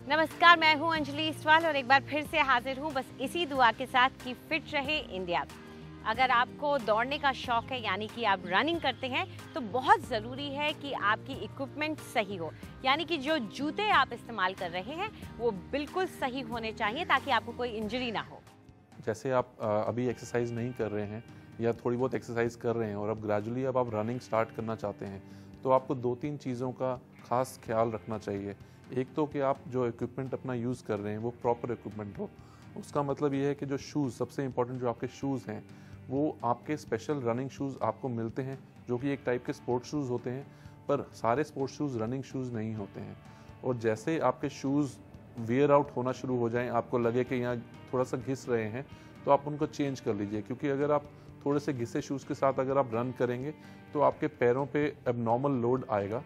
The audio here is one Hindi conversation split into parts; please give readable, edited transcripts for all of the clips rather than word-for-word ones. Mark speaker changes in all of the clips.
Speaker 1: नमस्कार, मैं हूं अंजलि इस्वाल और एक बार फिर से हाजिर हूं बस इसी दुआ के साथ कि फिट रहे इंडिया। अगर आपको दौड़ने का शौक है यानी कि आप रनिंग करते हैं तो बहुत ज़रूरी है कि आपकी इक्विपमेंट सही हो, यानी कि जो जूते आप इस्तेमाल कर रहे हैं वो बिल्कुल सही होने चाहिए ताकि आपको कोई इंजरी ना हो।
Speaker 2: जैसे आप अभी एक्सरसाइज नहीं कर रहे हैं या थोड़ी बहुत एक्सरसाइज कर रहे हैं और अब ग्रेजुअली अब आप रनिंग स्टार्ट करना चाहते हैं तो आपको 2-3 चीज़ों का खास ख्याल रखना चाहिए। एक तो कि आप जो इक्विपमेंट अपना यूज़ कर रहे हैं वो प्रॉपर इक्विपमेंट हो। उसका मतलब ये है कि जो शूज़, सबसे इम्पॉर्टेंट जो आपके शूज़ हैं वो आपके स्पेशल रनिंग शूज़ आपको मिलते हैं जो कि एक टाइप के स्पोर्ट्स शूज़ होते हैं, पर सारे स्पोर्ट्स शूज़ रनिंग शूज़ नहीं होते हैं। और जैसे आपके शूज़ वियर आउट होना शुरू हो जाएं, आपको लगे कि यहाँ थोड़ा सा घिस रहे हैं तो आप उनको चेंज कर लीजिए, क्योंकि अगर आप थोड़े से घिसे शूज़ के साथ अगर आप रन करेंगे तो आपके पैरों पे एबनॉर्मल लोड आएगा।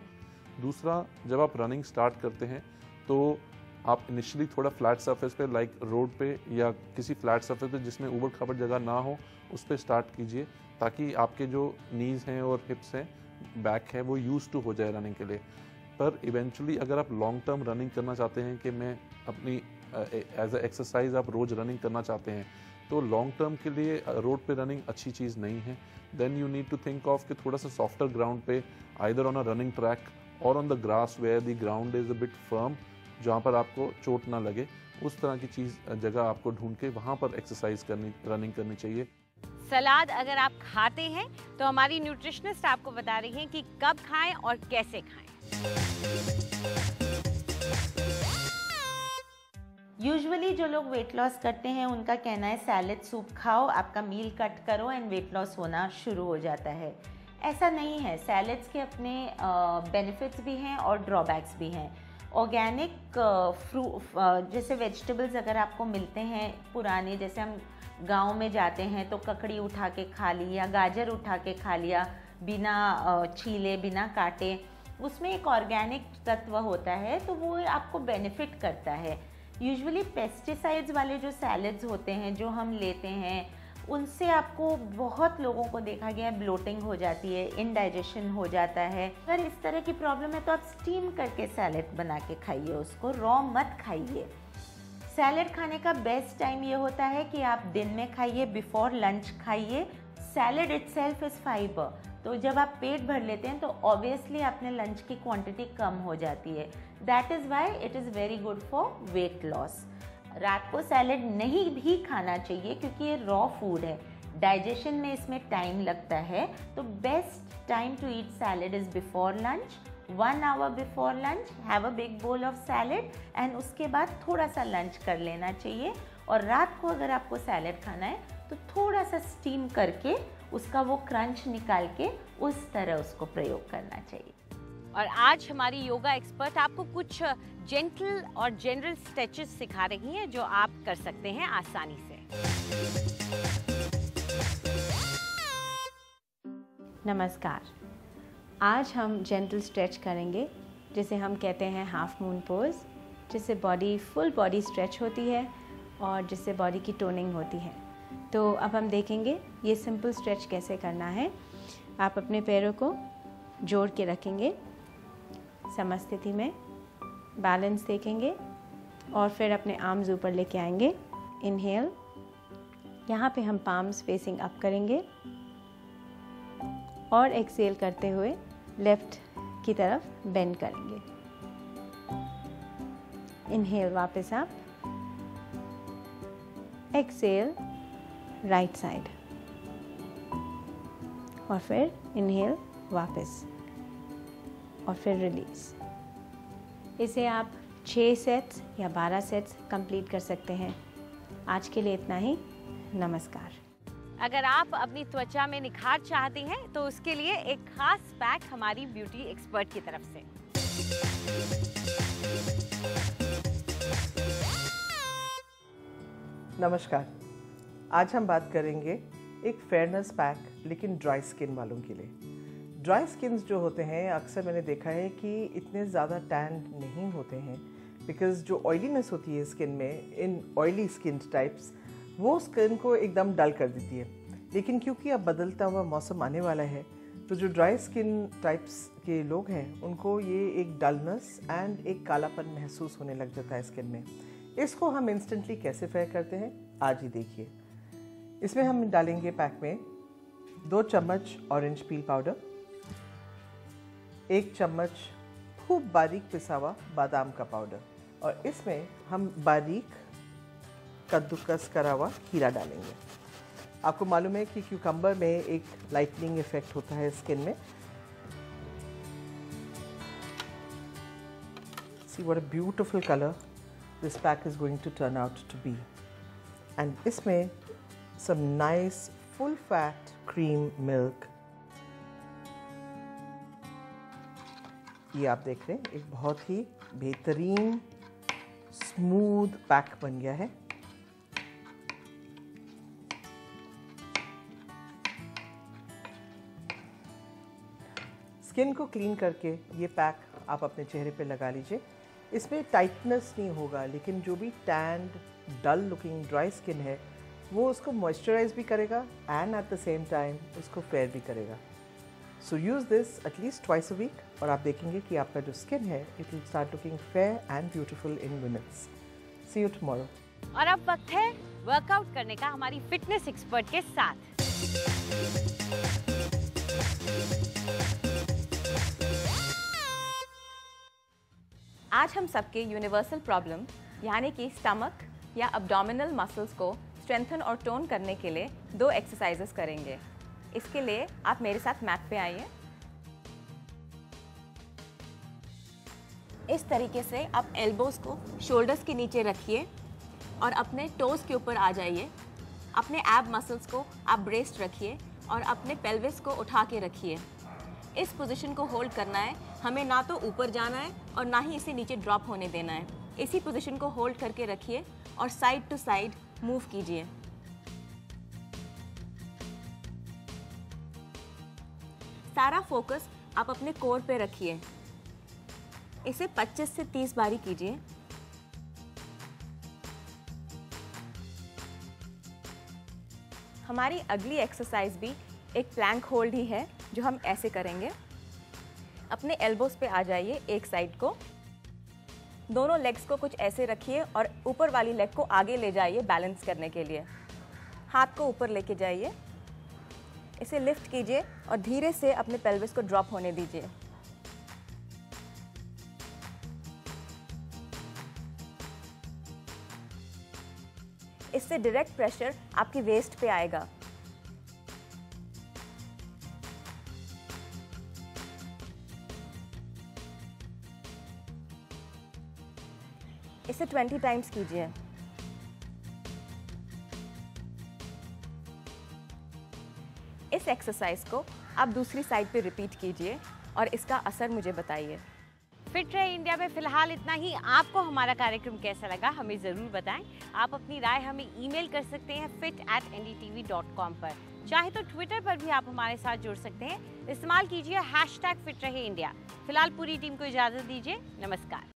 Speaker 2: दूसरा, जब आप रनिंग स्टार्ट करते हैं तो आप इनिशियली थोड़ा फ्लैट सरफेस पे लाइक रोड पे या किसी फ्लैट सरफेस पे जिसमें ऊबड़ खाबड़ जगह ना हो उस पर स्टार्ट कीजिए, ताकि आपके जो नीज़ हैं और हिप्स हैं, बैक है, वो यूज टू हो जाए रनिंग के लिए। पर इवेंचुअली अगर आप लॉन्ग टर्म रनिंग करना चाहते हैं कि मैं अपनी एज अ एक्सरसाइज आप रोज़ रनिंग करना चाहते हैं तो लॉन्ग टर्म के लिए रोड पे रनिंग अच्छी चीज़ नहीं है। Then you need to think of कि थोड़ा सा सॉफ्टर ग्राउंड पे, either on a running track और on the grass where the ground is a bit firm, जहाँ पर आपको चोट ना लगे, उस तरह की जगह आपको ढूंढ के वहाँ पर एक्सरसाइज करनी, रनिंग करनी चाहिए।
Speaker 1: सलाद अगर आप खाते हैं तो हमारी न्यूट्रिशनिस्ट आपको बता रही हैं कि कब खाएं और कैसे खाएं।
Speaker 3: यूजुअली जो लोग वेट लॉस करते हैं उनका कहना है सैलेड सूप खाओ, आपका मील कट करो एंड वेट लॉस होना शुरू हो जाता है। ऐसा नहीं है, सैलेड्स के अपने बेनिफिट्स भी हैं और ड्रॉबैक्स भी हैं। ऑर्गेनिक जैसे वेजिटेबल्स अगर आपको मिलते हैं पुराने, जैसे हम गांव में जाते हैं तो ककड़ी उठा के खा ली या गाजर उठा के खा लिया बिना छीले बिना काटे, उसमें एक ऑर्गेनिक तत्व होता है तो वो आपको बेनिफिट करता है। यूजुअली पेस्टिसाइड्स वाले जो सैलेड्स होते हैं जो हम लेते हैं उनसे आपको बहुत लोगों को देखा गया है ब्लोटिंग हो जाती है, इनडाइजेशन हो जाता है। अगर इस तरह की प्रॉब्लम है तो आप स्टीम करके सैलेड बना के खाइए, उसको रॉ मत खाइए। सैलेड खाने का बेस्ट टाइम ये होता है कि आप दिन में खाइए, बिफोर लंच खाइए। सैलेड इटसेल्फ इज फाइबर, तो जब आप पेट भर लेते हैं तो ऑब्वियसली अपने लंच की क्वांटिटी कम हो जाती है। That is why it is very good for weight loss. रात को सैलेड नहीं भी खाना चाहिए क्योंकि ये रॉ फूड है, डाइजेशन में इसमें टाइम लगता है। तो best time to eat salad is before lunch, 1 hour before lunch have a big bowl of salad and उसके बाद थोड़ा सा लंच कर लेना चाहिए। और रात को अगर आपको सैलेड खाना है तो थोड़ा सा स्टीम करके उसका वो क्रंच निकाल के उस तरह उसको प्रयोग करना चाहिए।
Speaker 1: और आज हमारी योगा एक्सपर्ट आपको कुछ जेंटल और जनरल स्ट्रेचेस सिखा रही हैं जो आप कर सकते हैं आसानी से।
Speaker 4: नमस्कार, आज हम जेंटल स्ट्रेच करेंगे जिसे हम कहते हैं हाफ मून पोज, जिससे बॉडी फुल बॉडी स्ट्रेच होती है और जिससे बॉडी की टोनिंग होती है। तो अब हम देखेंगे ये सिंपल स्ट्रेच कैसे करना है। आप अपने पैरों को जोड़ के रखेंगे समस्थिति में, बैलेंस देखेंगे और फिर अपने आर्म्स ऊपर लेके आएंगे। इनहेल, यहाँ पे हम पाम्स फेसिंग अप करेंगे और एक्सेल करते हुए लेफ्ट की तरफ बेंड करेंगे। इनहेल वापस अप, एक्सेल राइट साइड और फिर इनहेल वापस और फिर रिलीज। इसे आप 6 सेट्स या 12 सेट्स कंप्लीट कर सकते हैं। आज के लिए इतना ही। नमस्कार।
Speaker 1: अगर आप अपनी त्वचा में निखार चाहते हैं तो उसके लिए एक खास पैक हमारी ब्यूटी एक्सपर्ट की तरफ से।
Speaker 5: नमस्कार, आज हम बात करेंगे एक फेयरनेस पैक, लेकिन ड्राई स्किन वालों के लिए। ड्राई स्किन्स जो होते हैं अक्सर मैंने देखा है कि इतने ज़्यादा टैन नहीं होते हैं, बिकॉज़ जो ऑयलीनेस होती है स्किन में, इन ऑयली स्किन टाइप्स, वो स्किन को एकदम डल कर देती है। लेकिन क्योंकि अब बदलता हुआ मौसम आने वाला है तो जो ड्राई स्किन टाइप्स के लोग हैं उनको ये एक डलनेस एंड एक कालापन महसूस होने लग जाता है स्किन में। इसको हम इंस्टेंटली कैसे फेयर करते हैं आज ही देखिए। इसमें हम डालेंगे पैक में 2 चम्मच ऑरेंज पील पाउडर, 1 चम्मच खूब बारीक पिसा हुआ बादाम का पाउडर और इसमें हम बारीक कद्दूकस करा हुआ खीरा डालेंगे। आपको मालूम है कि क्यूकम्बर में एक लाइटनिंग इफेक्ट होता है स्किन में। See what a beautiful color this pack is going to turn out to be. And इसमें some nice full fat cream milk. ये आप देख रहे हैं एक बहुत ही बेहतरीन स्मूथ पैक बन गया है। स्किन को क्लीन करके ये पैक आप अपने चेहरे पे लगा लीजिए। इसमें टाइटनेस नहीं होगा, लेकिन जो भी tanned dull looking dry skin है वो उसको मॉइस्चराइज भी करेगा and at the same time उसको फेयर भी करेगा। So use this at least twice a week और आप देखेंगे कि आपका जो स्किन है it will start looking fair and beautiful in minutes. See you tomorrow.
Speaker 1: और अब वक्त है वर्कआउट करने का हमारी फिटनेस एक्सपर्ट के साथ।
Speaker 4: आज हम सबके यूनिवर्सल प्रॉब्लम यानी कि स्टमक या अब्डोमिनल मसल्स को स्ट्रेंथन और टोन करने के लिए 2 एक्सरसाइजेस करेंगे। इसके लिए आप मेरे साथ मैट पे आइए। इस तरीके से आप एल्बोज को शोल्डर्स के नीचे रखिए और अपने टोज के ऊपर आ जाइए। अपने एब मसल्स को आप ब्रेस्ड रखिए और अपने पेल्विस को उठा के रखिए। इस पोजीशन को होल्ड करना है, हमें ना तो ऊपर जाना है और ना ही इसे नीचे ड्रॉप होने देना है। इसी पोजीशन को होल्ड करके रखिए और साइड टू साइड मूव कीजिए। सारा फोकस आप अपने कोर पे रखिए। इसे 25 से 30 बारी कीजिए। हमारी अगली एक्सरसाइज भी एक प्लैंक होल्ड ही है जो हम ऐसे करेंगे। अपने एल्बोज पे आ जाइए एक साइड को, दोनों लेग्स को कुछ ऐसे रखिए और ऊपर वाली लेग को आगे ले जाइए बैलेंस करने के लिए। हाथ को ऊपर लेके जाइए, इसे लिफ्ट कीजिए और धीरे से अपने पेल्विस को ड्रॉप होने दीजिए। इससे डायरेक्ट प्रेशर आपके वेस्ट पे आएगा। इसे 20 टाइम्स कीजिए। इस एक्सरसाइज को आप दूसरी साइड पे रिपीट कीजिए और इसका असर मुझे बताइए।
Speaker 1: फिट रहे इंडिया में फिलहाल इतना ही। आपको हमारा कार्यक्रम कैसा लगा हमें ज़रूर बताएं। आप अपनी राय हमें ईमेल कर सकते हैं fit@ndtv.com पर। चाहे तो ट्विटर पर भी आप हमारे साथ जुड़ सकते हैं। इस्तेमाल कीजिए #फिट रहे इंडिया। फिलहाल पूरी टीम को इजाज़त दीजिए। नमस्कार।